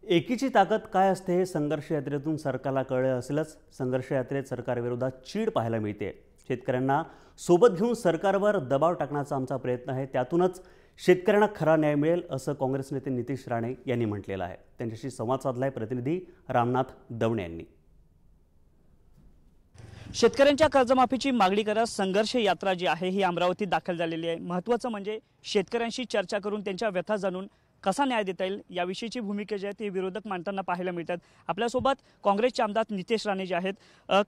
एकीची ताकद काय असते हे संघर्ष यात्रेतून सरकारला कळले असेलच. संघर्ष यात्रेत सरकारविरोधात चीड पाहायला मिळते. शेतकऱ्यांना सोबत घेऊन सरकारवर दबाव टाकण्याचा आमचा प्रयत्न आहे. त्यातूनच शेतकऱ्यांना खरा न्याय मिळेल असं काँग्रेस नेते नितेश राणे यांनी म्हटलेलं आहे. त्यांच्याशी संवाद साधलाय प्रतिनिधी रामनाथ दवणे यांनी. शेतकऱ्यांच्या कर्जमाफीची मागणी करत संघर्ष यात्रा जी आहे ही अमरावतीत दाखल झालेली आहे. महत्त्वाचं म्हणजे शेतकऱ्यांशी चर्चा करून त्यांच्या व्यथा जाणून कसा न्याय देता येईल याविषयीची भूमिका जी आहे ती विरोधक मांडताना पाहायला मिळतात. आपल्यासोबत काँग्रेसचे आमदार नितेश राणे जे आहेत,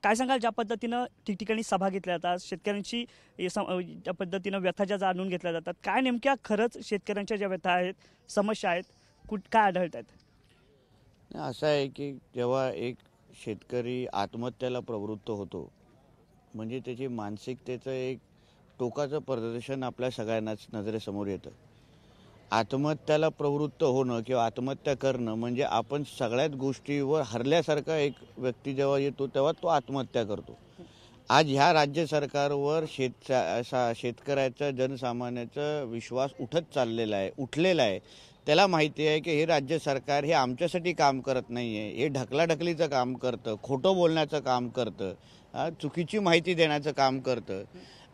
काय सांगाल ज्या पद्धतीनं ठिकठिकाणी सभा घेतल्या जातात, शेतकऱ्यांची ज्या पद्धतीनं व्यथा ज्या जाणून घेतल्या जातात, काय नेमक्या खरंच शेतकऱ्यांच्या ज्या व्यथा आहेत, समस्या आहेत, काय आढळत आहेत? असं आहे की जेव्हा एक शेतकरी आत्महत्येला प्रवृत्त होतो म्हणजे त्याची मानसिकतेचं एक टोकाचं प्रदर्शन आपल्या सगळ्यांनाच नजरेसमोर येतं. आत्महत्याला प्रवृत्त होणं किंवा आत्महत्या करणं म्हणजे आपण सगळ्याच गोष्टीवर हरल्यासारखा एक व्यक्ती जेव्हा येतो तेव्हा तो आत्महत्या करतो. आज ह्या राज्य सरकारवर शेतकऱ्याचा जनसामान्याचा विश्वास उठलेला आहे. त्याला माहिती आहे की हे राज्य सरकार हे आमच्यासाठी काम करत नाही आहे, हे ढकलाढकलीचं काम करतं, खोटं बोलण्याचं काम करतं, चुकीची माहिती देण्याचं काम करतं.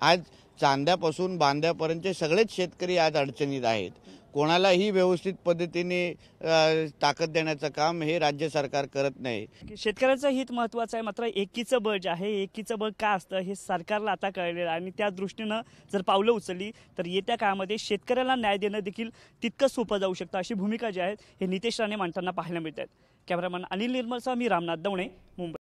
आज चांद्यापासून बांद्यापर्यंतचे सगळेच शेतकरी आज अडचणीत आहेत. कोणालाही व्यवस्थित पद्धतीने ताकद देण्याचं काम हे राज्य सरकार करत नाही. शेतकऱ्याचं हित महत्त्वाचं आहे, मात्र एकीचं बळ जे आहे, एकीचं बळ काय असतं हे सरकारला आता कळलेलं आहे आणि त्या दृष्टीनं जर पावलं उचलली तर येत्या काळामध्ये शेतकऱ्याला न्याय देणं देखील तितकं सोपं जाऊ शकतं, अशी भूमिका जी आहे हे नितेश राणे मांडताना पाहायला मिळतात. कॅमेरामॅन अनिल निर्मलसह मी रामनाथ दवणे, मुंबई.